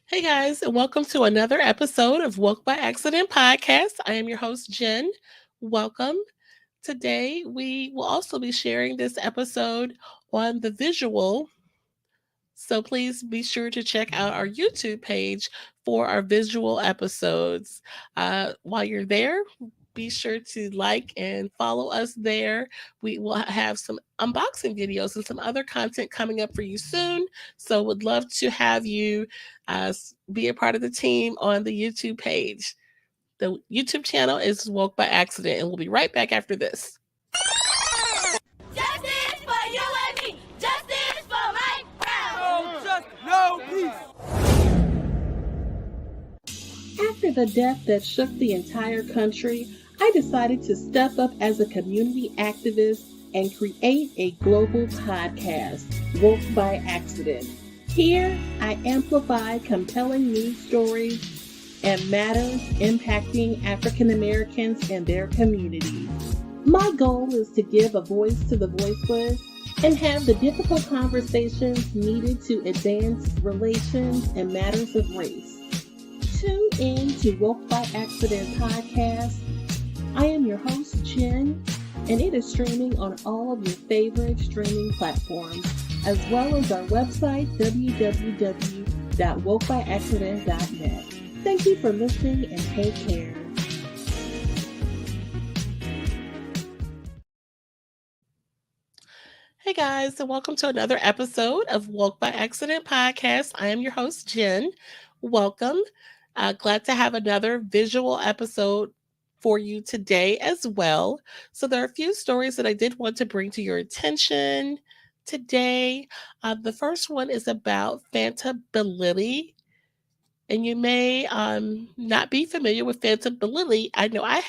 Hey guys, and welcome to another episode of Woke by Accident podcast. I am your host, Jen. Welcome. Today, we will also be sharing this episode on the visual. So please be sure to check out our YouTube page for our visual episodes. While you're there, be sure to like and follow us there. We will have some unboxing videos and some other content coming up for you soon. So, would love to have you be a part of the team on the YouTube page. The YouTube channel is Woke by Accident, and we'll be right back after this. Justice for you and me. Justice for Mike Brown. No peace. After the death that shook the entire country, I decided to step up as a community activist and create a global podcast, Woke by Accident. Here, I amplify compelling news stories and matters impacting African Americans and their communities. My goal is to give a voice to the voiceless and have the difficult conversations needed to advance relations and matters of race. Tune in to Woke by Accident podcast. I am your host, Jen, and it is streaming on all of your favorite streaming platforms, as well as our website, www.wokebyaccident.net. Thank you for listening and take care. Hey guys, and welcome to another episode of Woke by Accident podcast. I am your host, Jen. Welcome. Glad to have another visual episode for you today as well. So, there are a few stories that I did want to bring to your attention today. The first one is about Fanta Bility. And you may not be familiar with Fanta Bility. I know I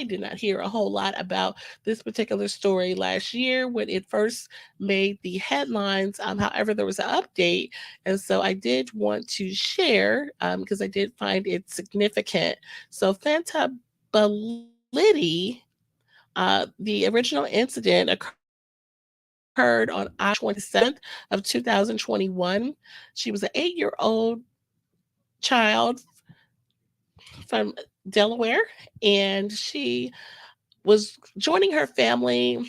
did not hear a whole lot about this particular story last year when it first made the headlines. However, there was an update. And so I did want to share because I did find it significant. So, Fanta Bility, the original incident occurred on October 27th of 2021. She was an 8-year-old child from Delaware, and she was joining her family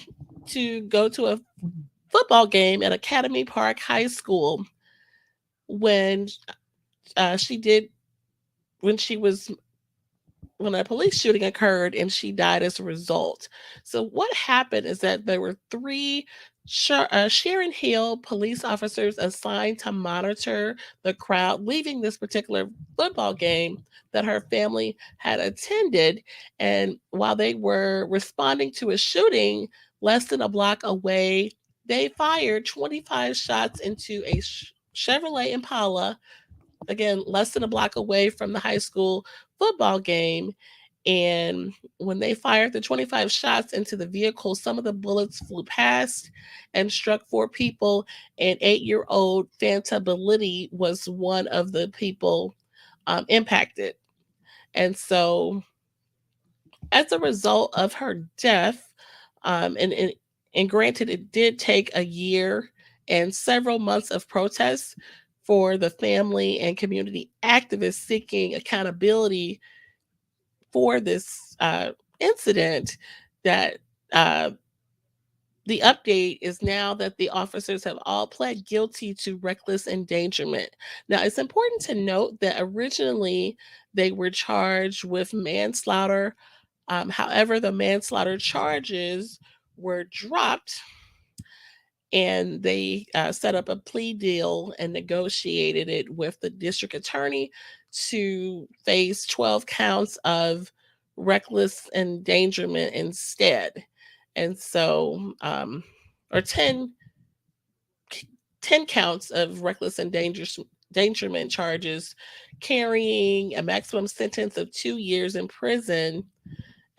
to go to a football game at Academy Park High School when she did when she was when a police shooting occurred and she died as a result. So what happened is that there were three Sharon Hill police officers assigned to monitor the crowd leaving this particular football game that her family had attended. And while they were responding to a shooting less than a block away, they fired 25 shots into a Chevrolet Impala, again, less than a block away from the high school football game. And when they fired the 25 shots into the vehicle, some of the bullets flew past and struck four people. And 8-year-old Fanta Bility was one of the people impacted. And so, as a result of her death, and granted, it did take a year and several months of protests for the family and community activists seeking accountability for this incident, that uh, the update is now that the officers have all pled guilty to reckless endangerment. Now, it's important to note that originally they were charged with manslaughter. However, the manslaughter charges were dropped, and they set up a plea deal and negotiated it with the district attorney to face 12 counts of reckless endangerment instead. And so, or 10 counts of reckless endangerment charges, carrying a maximum sentence of 2 years in prison.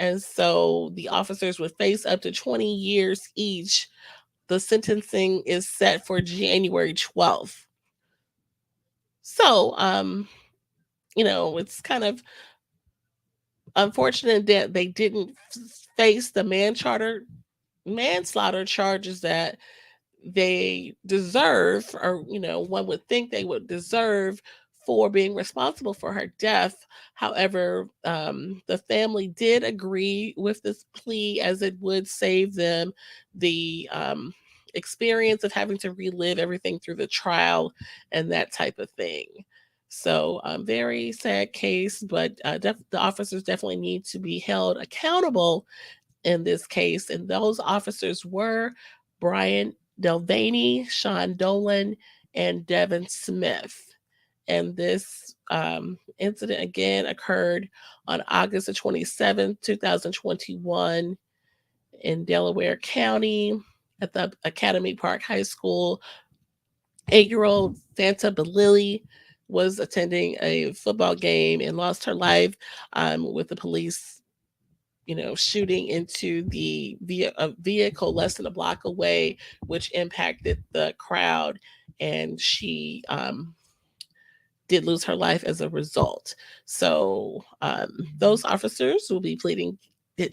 And so the officers would face up to 20 years each. The sentencing is set for January 12th. So, it's kind of unfortunate that they didn't face the manslaughter charges that they deserve, or one would think they would deserve for being responsible for her death. However, the family did agree with this plea as it would save them the experience of having to relive everything through the trial and that type of thing. So, very sad case, but the officers definitely need to be held accountable in this case. And those officers were Brian Delvaney, Sean Dolan, and Devin Smith. And this incident again occurred on August the 27th, 2021 in Delaware County at the Academy Park High School. 8-year-old Fanta Bility was attending a football game and lost her life with the police, shooting into a vehicle less than a block away, which impacted the crowd, and she did lose her life as a result. So those officers will be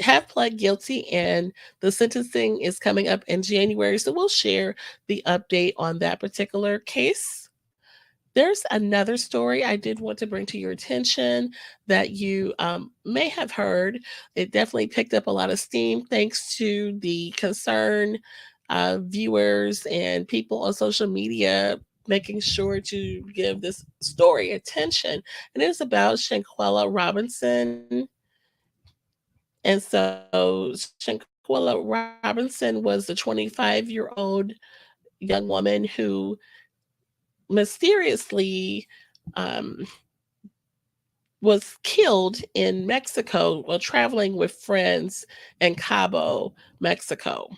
have pled guilty, and the sentencing is coming up in January. So we'll share the update on that particular case. There's another story I did want to bring to your attention that you may have heard. It definitely picked up a lot of steam thanks to the concern viewers and people on social media making sure to give this story attention. And it's about Shanquella Robinson. And so Shanquella Robinson was the 25-year-old young woman who mysteriously um, was killed in Mexico while traveling with friends in Cabo, Mexico.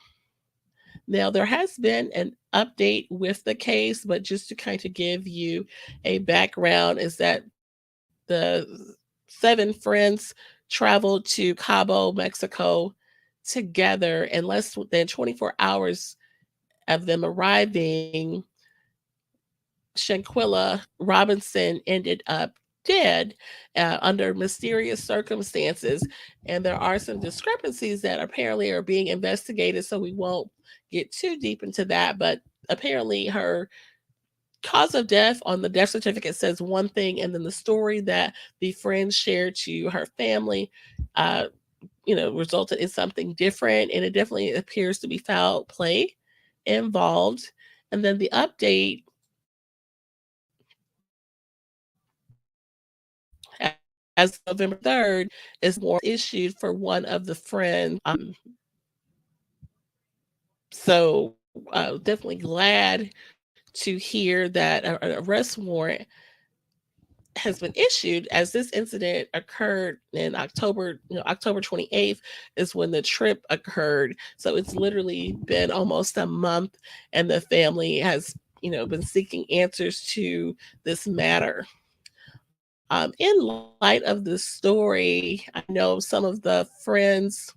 Now, there has been an update with the case, but just to kind of give you a background, is that the 7 friends traveled to Cabo, Mexico together, and less than 24 hours of them arriving, Shanquella Robinson ended up dead under mysterious circumstances. And there are some discrepancies that apparently are being investigated, so we won't get too deep into that. But apparently, her cause of death on the death certificate says one thing, and then the story that the friends shared to her family, uh, resulted in something different. And it definitely appears to be foul play involved. And then the update as of November 3rd is more issued for one of the friends. So definitely glad to hear that an arrest warrant has been issued, as this incident occurred in October. October 28th is when the trip occurred. So it's literally been almost a month, and the family has, been seeking answers to this matter. In light of this story, I know some of the friends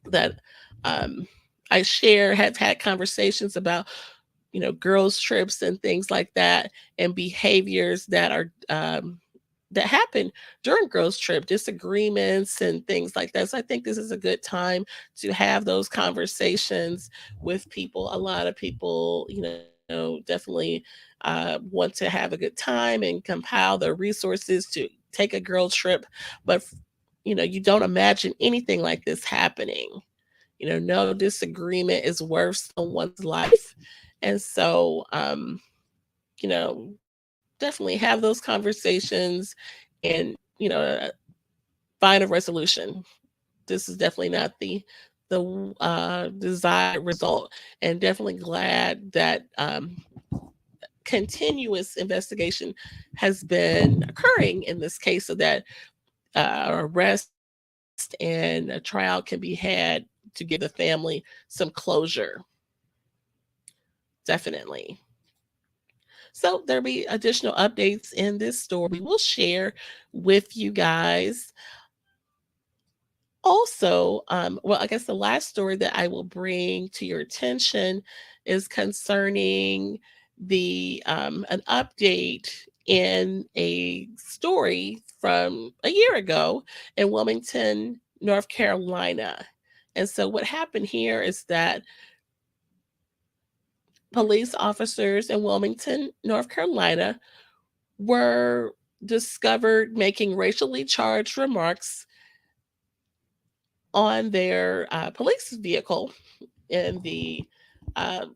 that um, I share have had conversations about, girls' trips and things like that, and behaviors that are that happen during girls' trip, disagreements and things like that. So I think this is a good time to have those conversations with people. A lot of people, definitely want to have a good time and compile their resources to take a girls' trip, but you don't imagine anything like this happening. No disagreement is worth someone's life. And so, definitely have those conversations and, find a resolution. This is definitely not the desired result, and definitely glad that continuous investigation has been occurring in this case, so that arrest and a trial can be had to give the family some closure. Definitely. So there'll be additional updates in this story we will share with you guys. Also, well, I guess the last story that I will bring to your attention is concerning the an update in a story from a year ago in Wilmington, North Carolina. And so what happened here is that police officers in Wilmington, North Carolina, were discovered making racially charged remarks on their police vehicle, and uh,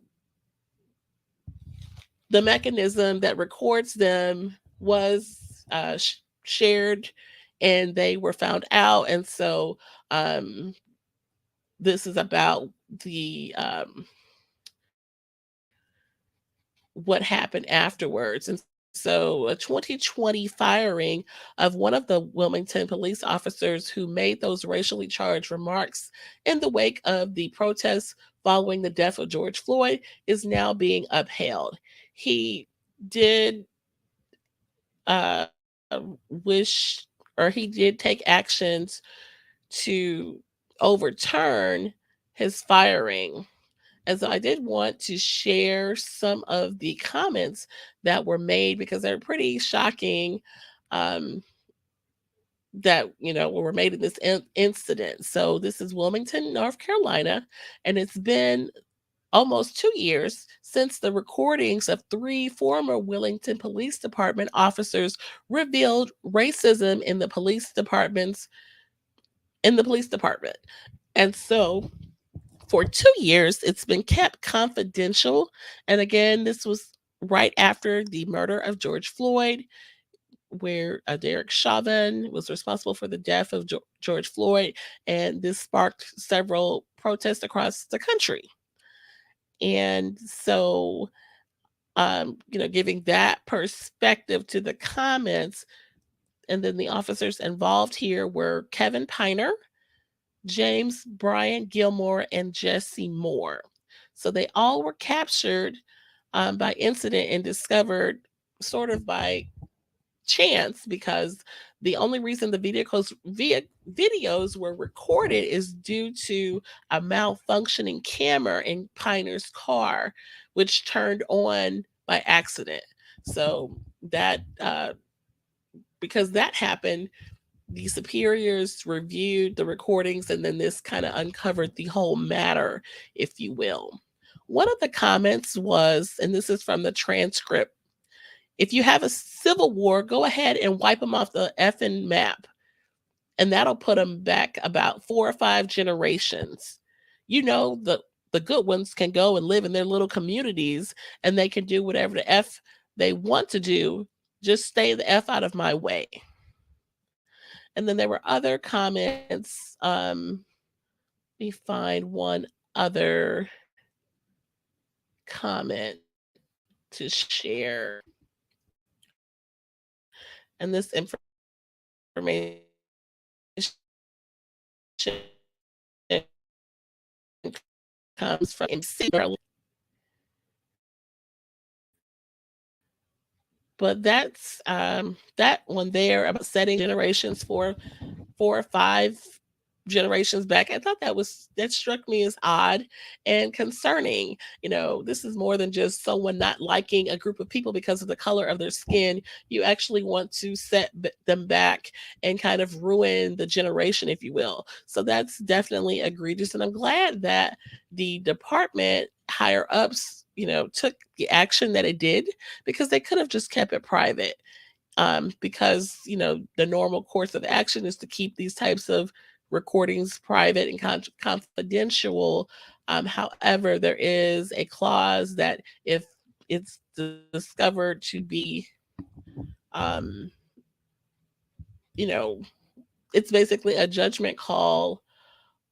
the mechanism that records them was shared, and they were found out. And so this is about the what happened afterwards. And so a 2020 firing of one of the Wilmington police officers who made those racially charged remarks in the wake of the protests following the death of George Floyd is now being upheld. He did wish, or he did take actions to overturn his firing. And so I did want to share some of the comments that were made because they're pretty shocking, um, that, were made in this incident. So this is Wilmington, North Carolina, and it's been almost 2 years since the recordings of three former Wilmington Police Department officers revealed racism in the police department. And so for 2 years, it's been kept confidential. And again, this was right after the murder of George Floyd, where Derek Chauvin was responsible for the death of George Floyd. And this sparked several protests across the country. And so, giving that perspective to the comments, and then the officers involved here were Kevin Piner, James Brian Gilmore, and Jesse Moore. So they all were captured by incident and discovered sort of by chance, because the only reason the videos were recorded is due to a malfunctioning camera in Piner's car, which turned on by accident. So that because that happened, the superiors reviewed the recordings, and then this kind of uncovered the whole matter, if you will. One of the comments was, and this is from the transcript: if you have a civil war, go ahead and wipe them off the effing map, and that'll put them back about 4 or 5 generations. The good ones can go and live in their little communities, and they can do whatever the F they want to do. Just stay the F out of my way. And then there were other comments. Let me find one other comment to share. And this information comes from MC. But that's that one there about setting generations for 4 or 5 generations back. I thought that struck me as odd and concerning. This is more than just someone not liking a group of people because of the color of their skin. You actually want to set them back and kind of ruin the generation, if you will. So that's definitely egregious. And I'm glad that the department higher ups, took the action that it did, because they could have just kept it private. Because the normal course of action is to keep these types of recordings private and confidential. However, there is a clause that if it's discovered to be, um, you know, it's basically a judgment call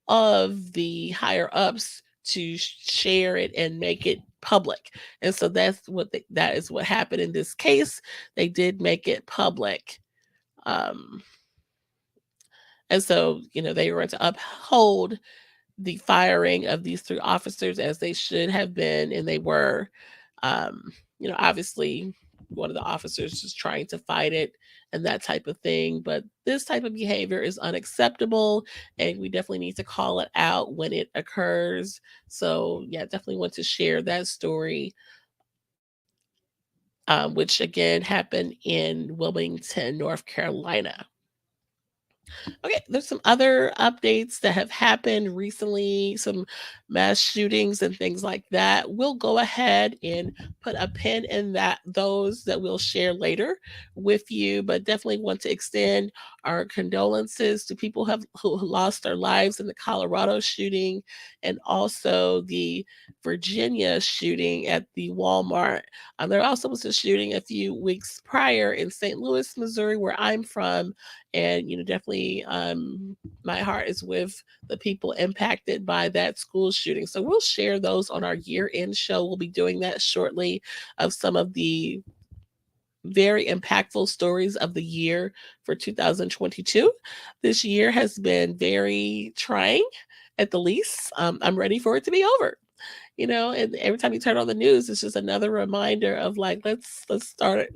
of the higher ups to share it and make it public. And so that is what happened in this case. They did make it public. Um, and so, they were to uphold the firing of these 3 officers as they should have been, and they were. Obviously, one of the officers is trying to fight it and that type of thing. But this type of behavior is unacceptable, and we definitely need to call it out when it occurs. So, yeah, definitely want to share that story, which again happened in Wilmington, North Carolina. Okay, there's some other updates that have happened recently, some mass shootings and things like that. We'll go ahead and put a pin in those that we'll share later with you, but definitely want to extend our condolences to people who lost their lives in the Colorado shooting and also the Virginia shooting at the Walmart. There also was a shooting a few weeks prior in St. Louis, Missouri, where I'm from, and definitely my heart is with the people impacted by that school shooting. So we'll share those on our year-end show. We'll be doing that shortly, of some of the very impactful stories of the year for 2022. This year has been very trying, at the least. I'm ready for it to be over. And every time you turn on the news, it's just another reminder of, like, let's start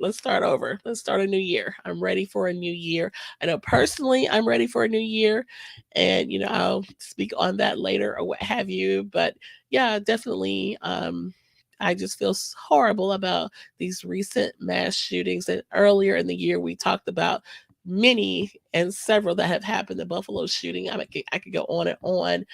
over. Let's start a new year. I'm ready for a new year. I know personally I'm ready for a new year, and I'll speak on that later or what have you. But yeah, definitely, I just feel horrible about these recent mass shootings. And earlier in the year, we talked about many and several that have happened. The Buffalo shooting, I could go on and on.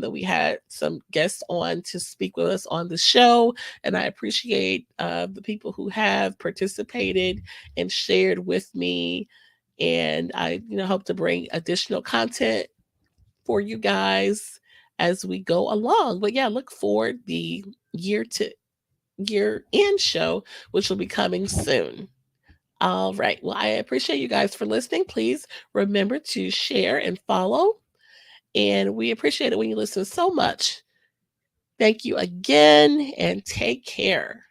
That we had some guests on to speak with us on the show, and I appreciate the people who have participated and shared with me. And I, hope to bring additional content for you guys as we go along. But yeah, look forward the year to year end show, which will be coming soon. All right. Well, I appreciate you guys for listening. Please remember to share and follow. And we appreciate it when you listen so much. Thank you again and take care.